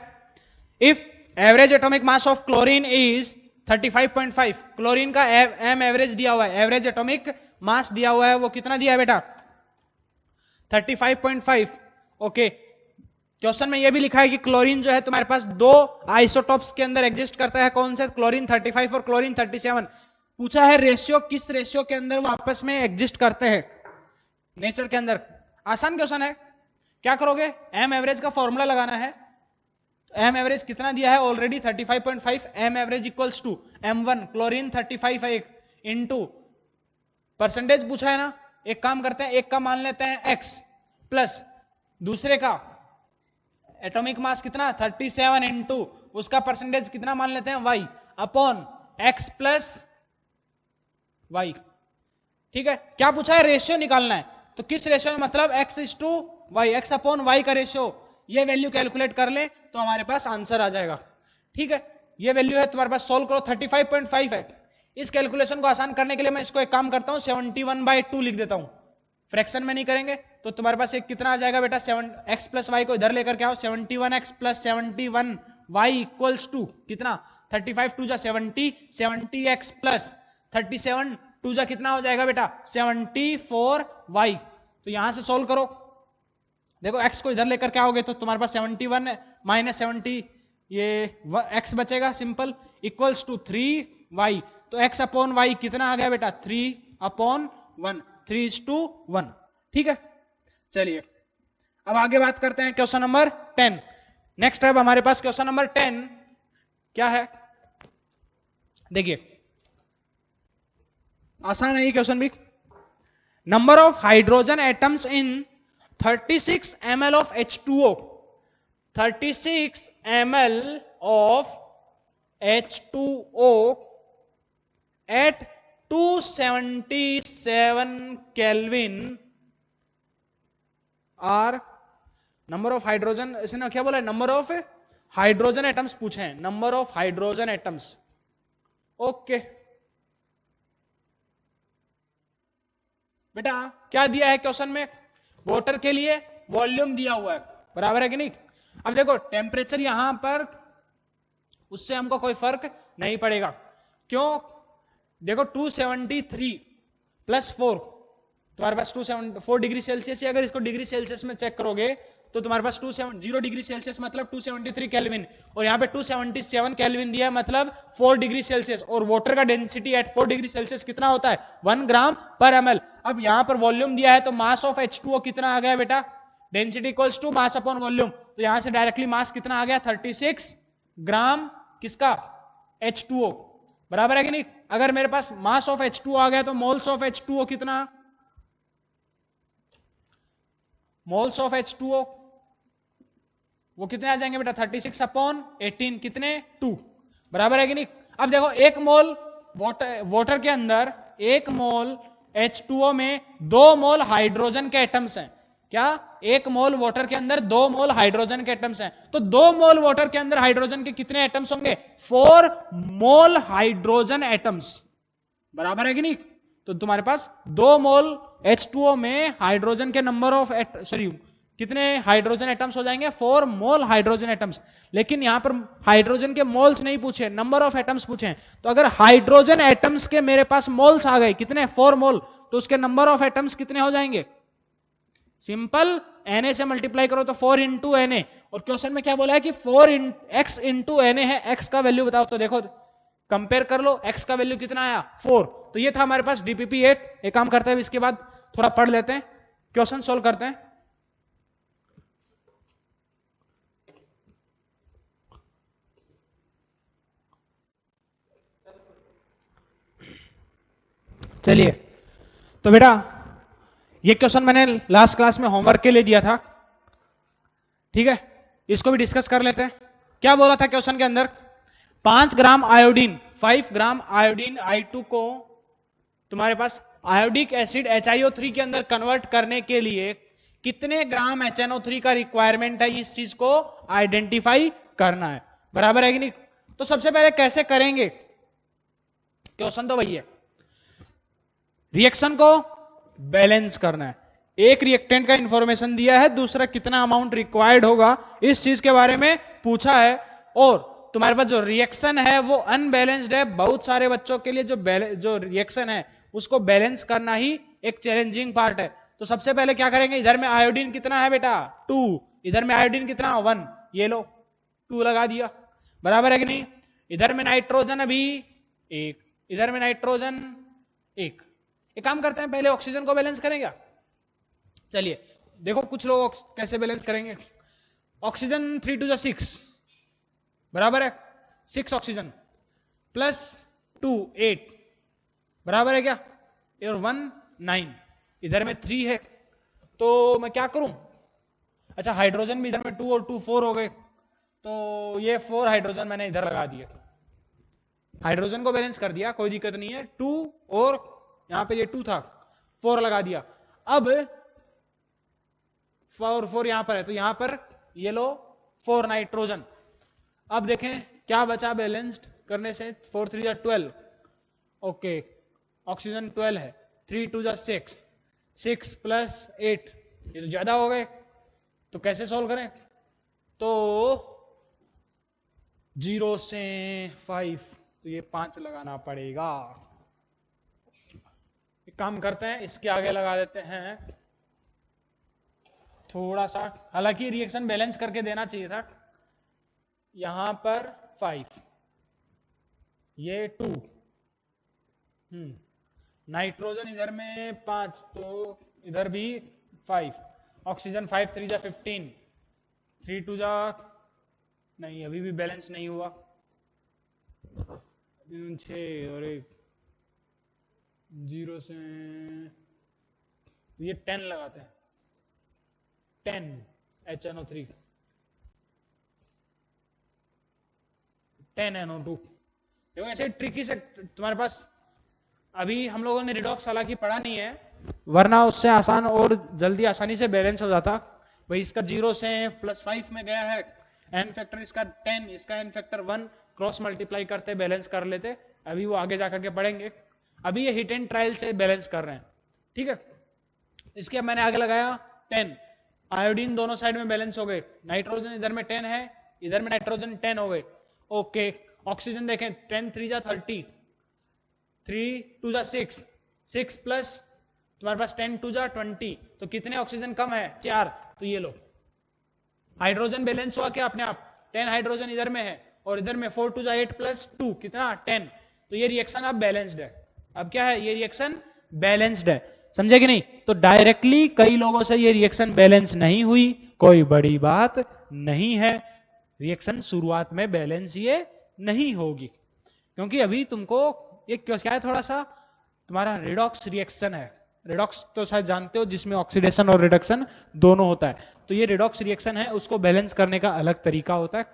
if average atomic mass of chlorine is 35.5, chlorine का एम एवरेज दिया हुआ है, एवरेज एटॉमिक मास दिया हुआ है, वो कितना दिया है बेटा 35.5। ओके, क्वेश्चन में यह भी लिखा है कि क्लोरीन जो है तुम्हारे पास दो आइसोटॉप्स के अंदर एग्जिस्ट करता है, कौन से, क्लोरीन 35 और क्लोरीन 37। पूछा है रेशियो, किस रेशियो के अंदर वो आपस में एग्जिस्ट करते हैं नेचर के अंदर। आसान क्वेश्चन है, क्या करोगे, एम एवरेज का फॉर्मूला लगाना है। एम एवरेज कितना दिया है already 35.5, M average equals to M1 chlorine 35 है इनटू परसेंटेज पूछा है ना। एक काम करते हैं, एक का मान लेते हैं x प्लस दूसरे का एटॉमिक मास कितना 37 इनटू उसका परसेंटेज कितना मान लेते हैं y upon x plus y। ठीक है, क्या पूछा है, रेशियो निकालना है। तो किस रेशियो में, मतलब x:y, x अपॉन y का रेशियो, ये वैल्यू कैलकुलेट कर ले तो हमारे पास आंसर आ जाएगा। ठीक है, ये वैल्यू है तुम्हारे पास, सोल्व करो 35.5 है। इस कैलकुलेशन को आसान करने के लिए मैं इसको एक काम करता हूं 71/2 लिख देता हूं, फ्रैक्शन में नहीं करेंगे। तो तुम्हारे पास एक कितना आ जाएगा बेटा, 7x प्लस y को इधर लेकर के आओ, 71x plus 71y equals to कितना 35 2 जा 70, 70x प्लस 37 2 जा कितना हो जाएगा बेटा 74y। तो यहां से सोल्व करो, देखो x को इधर लेकर के आओगे तो तुम्हारे पास 71 माइनस 70, ये x बचेगा सिंपल, इक्वल्स टू 3y। तो x अपॉन y कितना आ गया बेटा 3/1, 3:1। ठीक है, चलिए अब आगे बात करते हैं क्वेश्चन नंबर 10। नेक्स्ट है हमारे पास क्वेश्चन नंबर 10 क्या है, देखिए आसान है ये क्वेश्चन भी। Number of hydrogen atoms in 36 ml of H2O, 36 ml of H2O at 277 Kelvin are number of hydrogen, इसने क्या बोला है, नंबर ऑफ हाइड्रोजन एटम्स पूछे हैं, number of hydrogen atoms. Okay बेटा क्या दिया है क्वेश्चन में, वाटर के लिए वॉल्यूम दिया हुआ है, बराबर है कि नहीं। अब देखो टेम्परेचर यहां पर उससे हमको कोई फर्क नहीं पड़ेगा, क्यों, देखो 273 प्लस 4 तुम्हारे पास 274 डिग्री सेल्सियस है। अगर इसको डिग्री सेल्सियस में चेक करोगे तो तुम्हारे पास 270 डिग्री सेल्सियस मतलब 273 केल्विन, और यहाँ पे 277 केल्विन दिया है मतलब 4 डिग्री सेल्सियस, और वाटर का डेंसिटी एट 4 डिग्री सेल्सियस कितना होता है 1 ग्राम पर ml। अब यहाँ पर वॉल्यूम दिया है तो मास ऑफ H2O कितना आ गया बेटा, density equals to mass upon volume. तो यहां से डायरेक्टली मास कितना आ गया 36 ग्राम किसका H2O, बराबर है कि नहीं। अगर मेरे पास मास ऑफ H2O आ गया तो मोल्स ऑफ H2O कितना, मोल्स ऑफ H2O वो कितने आ जाएंगे बेटा 36 अपॉन 18 कितने 2, बराबर है कि नहीं। अब देखो एक मोल वाटर के अंदर, एक मोल H2O में 2 मोल हाइड्रोजन के एटम्स हैं, क्या? 1 मोल वाटर के अंदर 2 मोल हाइड्रोजन के एटम्स हैं, तो 2 मोल वाटर के अंदर हाइड्रोजन के कितने एटम्स होंगे? 4 मोल हाइड्रोजन एटम्स, बराबर है कि नहीं? तो तुम्हारे पास 2 मोल H2O में हाइड्रोजन के नंबर ऑफ सॉरी कितने हाइड्रोजन एटम्स हो जाएंगे? 4 मोल हाइड्रोजन एटम्स। लेकिन यहां पर हाइड्रोजन के मोल्स नहीं पूछे, नंबर ऑफ एटम्स पूछे। तो अगर हाइड्रोजन एटम्स के मेरे पास मोल्स आ गए कितने? 4 मोल, तो उसके नंबर ऑफ एटम्स कितने हो जाएंगे? सिंपल, Na से मल्टीप्लाई करो तो 4 इंटू Na। और क्वेश्चन में क्या बोला है कि 4x इंटू Na है। x का वैल्यू बताओ तो देखो, कंपेयर कर लो, x का वैल्यू कितना आया? 4। तो ये था हमारे पास DPP 8। एक काम करते हैं, इसके बाद थोड़ा पढ़ लेते हैं, क्वेश्चन सोल्व करते हैं। चलिए, तो बेटा ये क्वेश्चन मैंने लास्ट क्लास में होमवर्क के लिए दिया था, ठीक है? इसको भी डिस्कस कर लेते हैं। क्या बोला था क्वेश्चन के अंदर? 5 ग्राम आयोडीन, 5 ग्राम आयोडीन I2 को तुम्हारे पास आयोडिक एसिड HiO3 के अंदर कन्वर्ट करने के लिए कितने ग्राम HNO3 का रिक्वायरमेंट है? इस चीज को आइडेंटिफाई करना है, बराबर है कि नहीं? तो सबसे पहले कैसे करेंगे? क्वेश्चन तो वही है, रिएक्शन को बैलेंस करना है। एक रिएक्टेंट का इंफॉर्मेशन दिया है, दूसरा कितना अमाउंट रिक्वायर्ड होगा इस चीज के बारे में पूछा है। और तुम्हारे पास जो रिएक्शन है वो अनबैलेंस्ड है। बहुत सारे बच्चों के लिए जो रिएक्शन है उसको बैलेंस करना ही एक चैलेंजिंग पार्ट है। तो सबसे पहले क्या करेंगे? इधर में आयोडीन कितना है बेटा? 2। इधर में आयोडीन कितना? 1। ये लो 2 लगा दिया, बराबर है कि नहीं? इधर में नाइट्रोजन अभी 1, इधर में नाइट्रोजन 1। एक काम करते हैं, पहले ऑक्सीजन को बैलेंस करेंगे। चलिए देखो कुछ लोग कैसे बैलेंस करेंगे। ऑक्सीजन 3 2 6, बराबर है 6 ऑक्सीजन प्लस 2 8, बराबर है क्या? और 1 9। इधर में 3 है, तो मैं क्या करूं? अच्छा, हाइड्रोजन भी इधर में 2 और 2 4 हो गए, तो ये 4 हाइड्रोजन मैंने इधर लगा दिए, हाइड्रोजन को बैलेंस कर दिया, कोई दिक्कत नहीं है। 2 और यहां पे ये 2 था, 4 लगा दिया। अब 4 यहां पर है, तो यहां पर ये लो 4 नाइट्रोजन। अब देखें क्या बचा बैलेंस्ड करने से? 4 3 जा 12, ओके, ऑक्सीजन 12 है। 3 2 जा 6, 6 प्लस 8, ये तो ज्यादा हो गए, तो कैसे सॉल्व करें? तो 0 से 5, तो ये 5 लगाना पड़ेगा। एक काम करते हैं, इसके आगे लगा देते हैं थोड़ा सा, हालांकि रिएक्शन बैलेंस करके देना चाहिए था। यहां पर 5, ये 2, नाइट्रोजन इधर में 5, तो इधर भी 5, ऑक्सीजन 5 3 जा 15, 3 2 जा, नहीं अभी भी बैलेंस नहीं हुआ, 6 और 1, 0 से ये 10 लगाते हैं, 10 HNO3, 10 NO2। देखो ऐसे ट्रिकी से तुम्हारे पास, अभी हम लोगों ने रिडॉक्स हालांकि पढ़ा नहीं है, वरना उससे आसान और जल्दी आसानी से बैलेंस हो जाता। भाई इसका 0 से +5 में गया है, एन फैक्टर इसका 10, इसका एन फैक्टर 1, क्रॉस मल्टीप्लाई करते बैलेंस कर लेते। अभी वो आगे जाकर के पढ़ेंगे, अभी ये हिट एंड ट्रायल से बैलेंस कर रहे हैं, ठीक है? इसके अब मैंने आगे लगाया 10, आयोडीन दोनों साइड में बैलेंस हो गए, नाइट्रोजन इधर में 10 है, इधर में नाइट्रोजन 10 हो गए, ओके। ऑक्सीजन देखें, 10 3 जा 30, 3 2 जा 6, 6 प्लस तुम्हारे पास 10 2 जा 20, तो कितने ऑक्सीजन कम है? 4। तो ये लो हाइड्रोजन बैलेंस हुआ क्या अपने आप? 10 हाइड्रोजन इधर में है और इधर में 4 2 जा 8 प्लस 2 कितना? 10। तो ये रिएक्शन अब बैलेंस्ड है। अब क्या है? ये रिएक्शन बैलेंस्ड है, समझे कि नहीं? तो डायरेक्टली कई लोगों से ये रिएक्शन बैलेंस नहीं हुई, कोई बड़ी बात नहीं है। रिएक्शन शुरुआत में बैलेंस ये नहीं होगी, क्योंकि अभी तुमको ये क्या है, थोड़ा सा तुम्हारा रिडॉक्स रिएक्शन है। रिडॉक्स तो शायद जानते हो, जिसमें ऑक्सीडेशन और रिडक्शन दोनों होता है। तो ये रिडॉक्स रिएक्शन है, उसको बैलेंस करने का अलग तरीका होता है।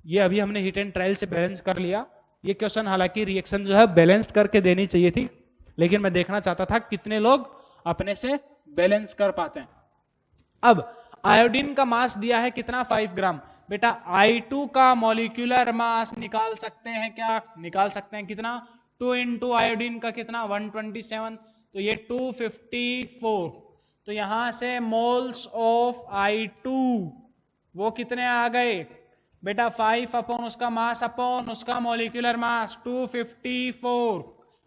ये अभी हमने हिट एंड ट्रायल से बैलेंस कर लिया। ये क्वेश्चन हालांकि रिएक्शन जो है बैलेंस्ड करके देनी चाहिए थी, लेकिन मैं देखना चाहता था कितने लोग अपने से बैलेंस कर पाते हैं। अब आयोडीन का मास दिया है कितना 5 ग्राम। बेटा I2 का मॉलिक्यूलर मास निकाल सकते हैं क्या, निकाल सकते हैं कितना, 2 इंटू आयोडीन का कितना 127, तो ये 254। तो यहां से मोल्स ऑफ I2 वो कितने आ गए बेटा 5 अपॉन उसका मास अपॉन उसका मॉलिक्यूलर मास 254,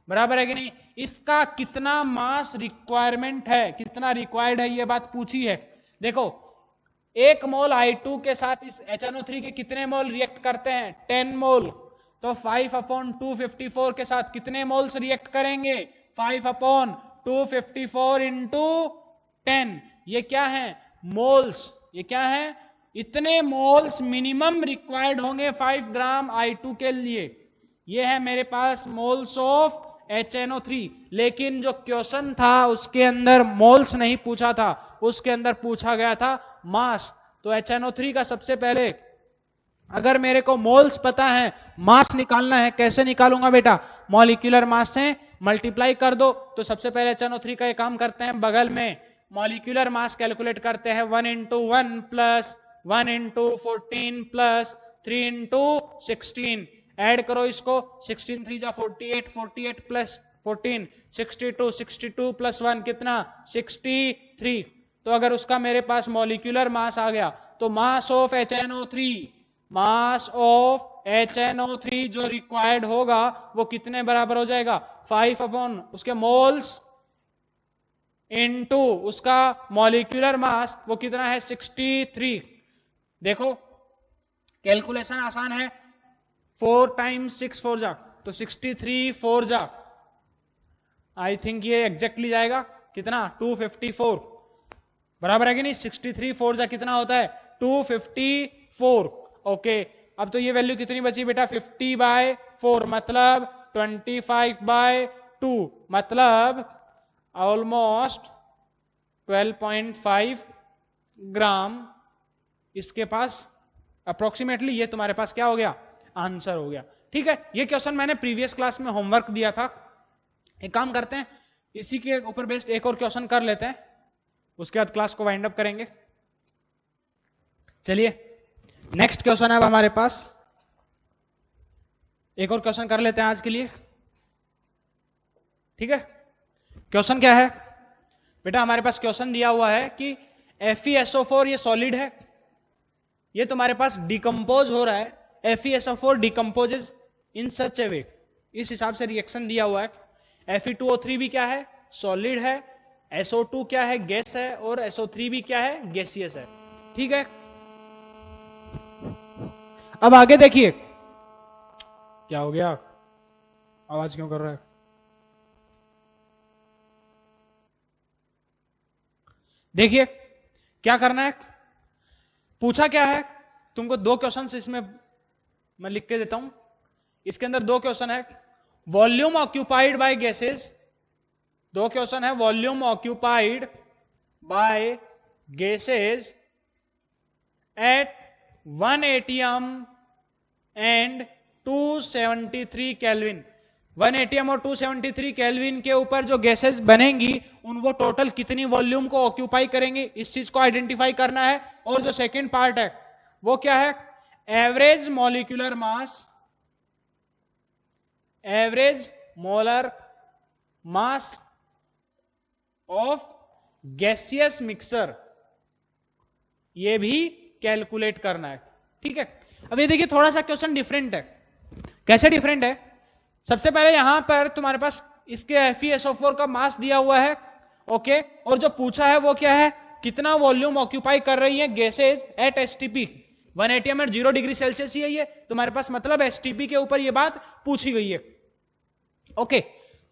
बराबर है कि नहीं। इसका कितना मास रिक्वायरमेंट है, कितना रिक्वायर्ड है, ये बात पूछी है। देखो एक मोल I2 के साथ इस HNO3 के कितने मोल रिएक्ट करते हैं 10 मोल, तो 5 अपॉन 254 के साथ कितने मोल्स रिएक्ट करेंगे 5 अपॉन 254 इंटू 10, ये क्या है मोल्स, ये क्या है, इतने मोल्स मिनिमम रिक्वायर्ड होंगे 5 ग्राम I2 के लिए। ये है मेरे पास मोल्स ऑफ HNO3। लेकिन जो क्वेश्चन था उसके अंदर मोल्स नहीं पूछा था, उसके अंदर पूछा गया था मास। तो HNO3 का सबसे पहले अगर मेरे को मोल्स पता है, मास निकालना है, कैसे निकालूंगा बेटा, मॉलिक्यूलर मास से मल्टीप्लाई कर दो। तो सबसे पहले HNO3 का ये काम करते हैं, बगल में मॉलिक्यूलर मास कैलकुलेट करते हैं 1 into 1 plus 1 into 14 plus 3 into 16, add करो इसको, 16 3 जा 48, 48 प्लस 14 62, 62 प्लस 1 कितना 63। तो अगर उसका मेरे पास मॉलिक्यूलर मास आ गया तो mass of HNO3, mass of HNO3 जो रिक्वायर्ड होगा वो कितने बराबर हो जाएगा 5 अपॉन उसके मोल्स इनटू उसका मॉलिक्यूलर मास, वो कितना है 63। देखो कैलकुलेशन आसान है, 4 टाइम्स 6 4 जा तो 63 4 जा, आई थिंक ये एग्जैक्टली जाएगा कितना 254, बराबर है कि नहीं। 63 4 जा कितना होता है 254। ओके अब तो ये वैल्यू कितनी बची बेटा 50/4 मतलब 25/2 मतलब ऑलमोस्ट 12.5 ग्राम इसके पास अप्रोक्सीमेटली, ये तुम्हारे पास क्या हो गया आंसर हो गया। ठीक है, ये क्वेश्चन मैंने प्रीवियस क्लास में होमवर्क दिया था। एक काम करते हैं इसी के ऊपर बेस्ड एक और क्वेश्चन कर लेते हैं, उसके बाद क्लास को वाइंड अप करेंगे। चलिए नेक्स्ट क्वेश्चन है अब हमारे पास, एक और क्वेश्चन कर लेते हैं आज के लिए। ठीक है, क्वेश्चन क्या है बेटा, हमारे पास क्वेश्चन दिया हुआ है कि FeSO4 ये सॉलिड है, ये तुम्हारे पास डिकम्पोज हो रहा है, FeSO4 डिकम्पोजेज इन सच ए वे, इस हिसाब से रिएक्शन दिया हुआ है। Fe2O3 भी क्या है सॉलिड है, SO2 क्या है गैस है, और SO3 भी क्या है गैसियस है। ठीक है, अब आगे देखिए क्या हो गया, आवाज क्यों कर रहा है। देखिए क्या करना है, पूछा क्या है तुमको, दो क्वेश्चन इसमें मैं लिख के देता हूं, इसके अंदर दो क्वेश्चन है, वॉल्यूम ऑक्यूपाइड बाय गैसेस, दो क्वेश्चन है, volume occupied by gases at 1 atm and 273 kelvin. 1 atm और 273 केल्विन के ऊपर जो गैसेस बनेंगी उन वो टोटल कितनी वॉल्यूम को ऑक्यूपाई करेंगे, इस चीज को आइडेंटिफाई करना है। और जो सेकंड पार्ट है वो क्या है, average molecular mass, average molar mass of gaseous mixer, ये भी कैलकुलेट करना है। ठीक है, अब ये देखिए थोड़ा सा क्वेश्चन डिफरेंट है। कैसे डिफरेंट है, सबसे पहले यहां पर तुम्हारे पास इसके FeSO4 का मास दिया हुआ है, ओके, और जो पूछा है वो क्या है, कितना वॉल्यूम ऑक्यूपाई कर रही है gases at STP 1 atm at 0 degree Celsius ही है ये तुम्हारे पास, मतलब STP के ऊपर ये बात पूछी गई है। ओके,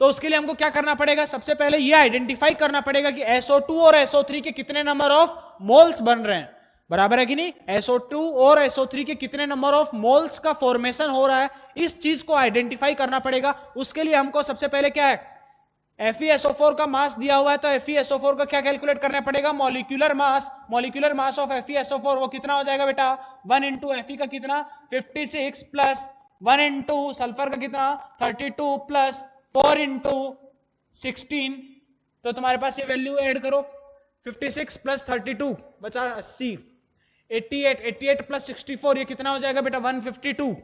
तो उसके लिए हमको क्या करना पड़ेगा, सबसे पहले ये आइडेंटिफाई करना पड़ेगा कि SO2 और SO3 के कितने नंबर ऑफ मोल्स बन रहे हैं, बराबर है कि नहीं। SO2 और SO3 के कितने नंबर ऑफ मोल्स का फॉर्मेशन हो रहा है, इस चीज को आइडेंटिफाई करना पड़ेगा। उसके लिए हमको सबसे पहले क्या है, FeSO4 का मास दिया हुआ है, तो FeSO4 का क्या कैलकुलेट करना पड़ेगा, molecular mass. Molecular mass of FeSO4 वो कितना हो जाएगा बेटा, 1 इंटू Fe का कितना 56 प्लस 1 इंटू सल्फर का कितना 32 प्लस 4 इंटू 16, तो तुम्हारे पास ये वैल्यू ऐड करो 56 प्लस 32 बचा 80, 88 प्लस 64 ये कितना हो जाएगा बेटा 152।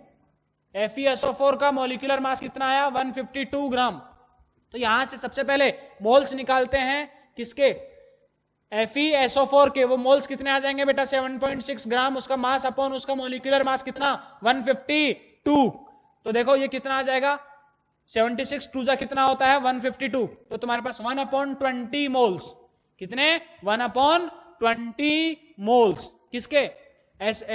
FeSO4 का मॉलिक्यूलर मास कितना आया 152 ग्राम। तो यहां से सबसे पहले मोल्स निकालते हैं किसके FeSO4 के, वो मोल्स कितने आ जाएंगे बेटा 7.6 ग्राम, उसका मास अपॉन उसका मॉलिक्यूलर मास कितना 152। तो देखो ये कितना आ जाएगा 76 टू जा कितना होता है 152, तो तुम्हारे पास 1/20 मोल्स, कितने 1/20 मोल्स किसके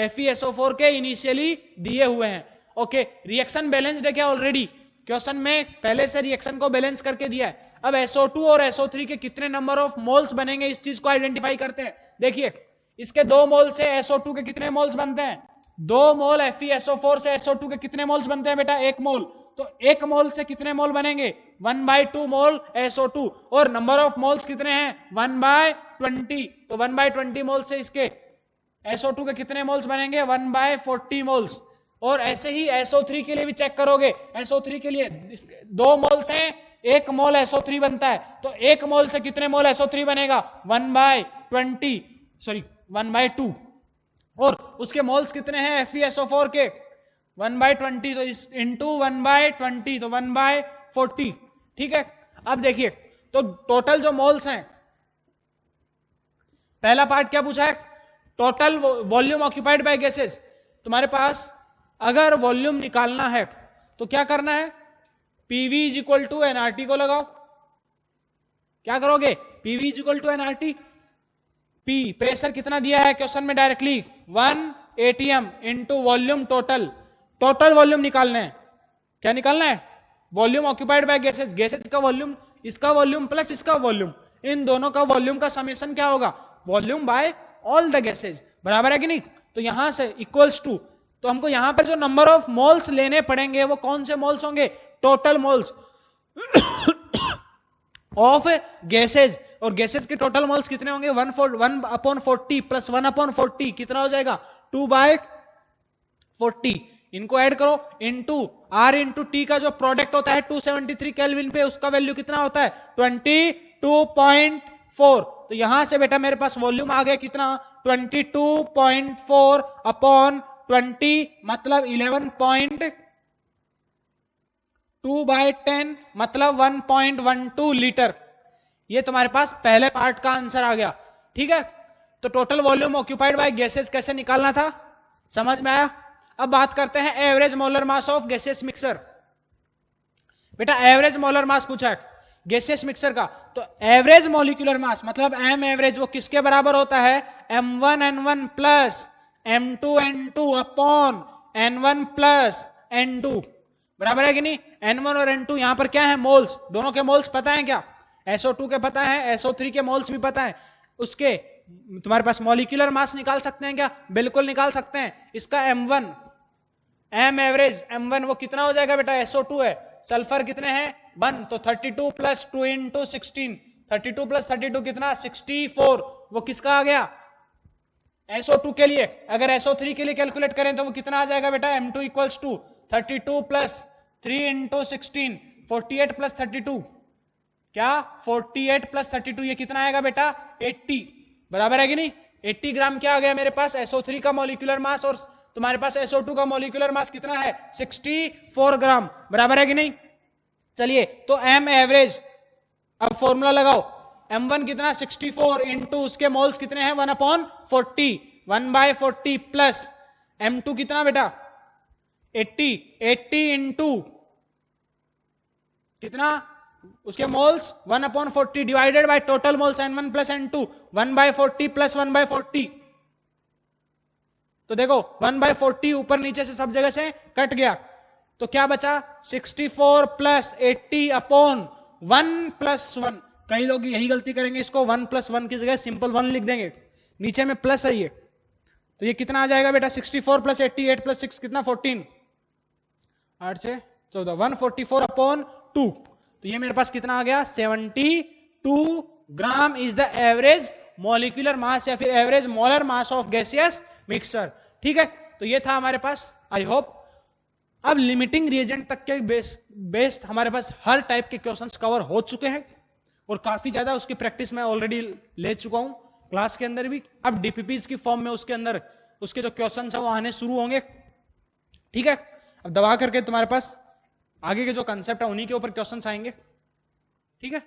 FeSO4 के इनिशियली दिए हुए हैं। ओके, रिएक्शन बैलेंस्ड है क्या ऑलरेडी, क्वेश्चन में पहले से रिएक्शन को बैलेंस करके दिया है। अब SO2 और SO3 के कितने नंबर ऑफ मोल्स बनेंगे इस चीज को आइडेंटिफाई करते हैं। देखिए इसके 2 मोल से SO2 के कितने मोल्स बनते हैं, 2 मोल FeSO4 से SO2 के कितने मोल्स बनते हैं बेटा 1 मोल, तो 1 मोल से कितने मोल बनेंगे 1/2 मोल SO2, और नंबर ऑफ मोल्स कितने हैं 1/20, तो 1/20 मोल से इसके SO2 के कितने मोल्स बनेंगे 1/40 मोल्स। और ऐसे ही SO3 के लिए भी चेक करोगे, SO3 के लिए 2 मोल से 1 मोल SO3 बनता है, तो 1 मोल से कितने मोल SO3 बनेगा 1/2, और उसके मोल्स कितने हैं FeSO4 के 1/20, तो इस इंटू 1/20 तो 1/40। ठीक है, अब देखिए तो टोटल जो मोल्स हैं, पहला पार्ट क्या पूछा है total volume occupied by gases. तुम्हारे पास अगर वॉल्यूम निकालना है तो क्या करना है, PV is equal to NRT को लगाओ। क्या करोगे PV is equal to NRT, P pressure कितना दिया है क्वेश्चन में directly 1 atm into volume, total volume निकालना है। क्या निकालना है volume occupied by gases, gases का वॉल्यूम, इसका वॉल्यूम प्लस इसका वॉल्यूम, इन दोनों का वॉल्यूम का समेशन क्या होगा volume by all the gases, बराबर है कि नहीं। तो यहां से इक्वल्स टू, तो हमको यहां पर जो नंबर ऑफ मोल्स लेने पड़ेंगे वो कौन से मोल्स होंगे टोटल मोल्स ऑफ गैसेज, और गैसेज के टोटल मोल्स कितने होंगे 1/40 प्लस 1/40 कितना हो जाएगा 2/40, इनको ऐड करो इंटू R इंटू T का जो प्रोडक्ट होता है 273 केल्विन पे, उसका वैल्यू कितना होता है 22.4। तो यहां से बेटा मेरे पास वॉल्यूम आ गया कितना 22.4 अपॉन 20 मतलब 11.2/10 मतलब 1.12 लीटर। ये तुम्हारे पास पहले पार्ट का आंसर आ गया। ठीक है, तो total volume occupied by gases कैसे निकालना था समझ में आया। अब बात करते हैं average molar mass of gaseous mixer. बेटा एवरेज मोलर मास पूछा है गैसियस मिक्सर का, तो एवरेज मॉलिक्यूलर मास मतलब एम एवरेज वो किसके बराबर होता है m1n1 plus m2n2 upon n1 plus n2, बराबर है कि नहीं। n1 और n2 यहां पर क्या है मोल्स, दोनों के मोल्स पता है क्या, SO2 के पता है, SO3 के मोल्स भी पता है, उसके तुम्हारे पास मॉलिक्यूलर मास निकाल सकते हैं क्या, बिल्कुल निकाल सकते हैं। इसका m1 एम एवरेज m1 वो कितना हो जाएगा बेटा SO2 है, सल्फर कितने हैं 1, तो 32 प्लस 2 इंटू 16, 32 प्लस 32 कितना 64, वो किसका आ गया SO2 के लिए। अगर SO3 के लिए कैलकुलेट करें तो वो कितना आ जाएगा बेटा m2 equals to 32 plus 3 into 16, 48 plus 32 क्या 48 प्लस 32 ये कितना आएगा बेटा 80, बराबर है कि नहीं। 80 ग्राम क्या आ गया मेरे पास SO3 का मॉलिक्यूलर मास, और तुम्हारे पास SO2 का मॉलिक्यूलर मास कितना है 64 ग्राम, बराबर है कि नहीं। चलिए तो एम एवरेज, अब फॉर्मूला लगाओ, m1 कितना 64 इंटू उसके मोल्स कितने हैं 1/40, 1/40 प्लस m2 कितना बेटा 80 इंटू कितना उसके moles 1/40 divided by total moles n1 plus n2, 1/40 plus 1/40, तो देखो 1/40 ऊपर नीचे से सब जगह से कट गया, तो क्या बचा 64 प्लस 80 अपॉन 1 प्लस 1। कई लोग यही गलती करेंगे, इसको 1 प्लस 1 की जगह सिंपल 1 लिख देंगे, नीचे में प्लस है ये, तो ये कितना आ जाएगा बेटा 64 प्लस 88 प्लस 6 कितना 14, 8 से 14, 144 अपॉन 2, तो ये मेरे पास कितना आ गया 72 gram is the average molecular mass या फिर average molar mass of gaseous mixer. ठीक है, तो ये था हमारे पास, आई होप अब लिमिटिंग रिएजेंट तक के बेस्ड हमारे पास हर टाइप के क्वेश्चंस कवर हो चुके हैं। और काफी ज्यादा उसकी प्रैक्टिस मैं ऑलरेडी ले चुका हूं क्लास के अंदर भी। अब डीपीपीज की फॉर्म में उसके अंदर उसके जो क्वेश्चन है वो आने शुरू होंगे, ठीक है। अब दबा करके तुम्हारे पास आगे के जो कंसेप्ट है उन्हीं के ऊपर क्वेश्चंस आएंगे, ठीक है।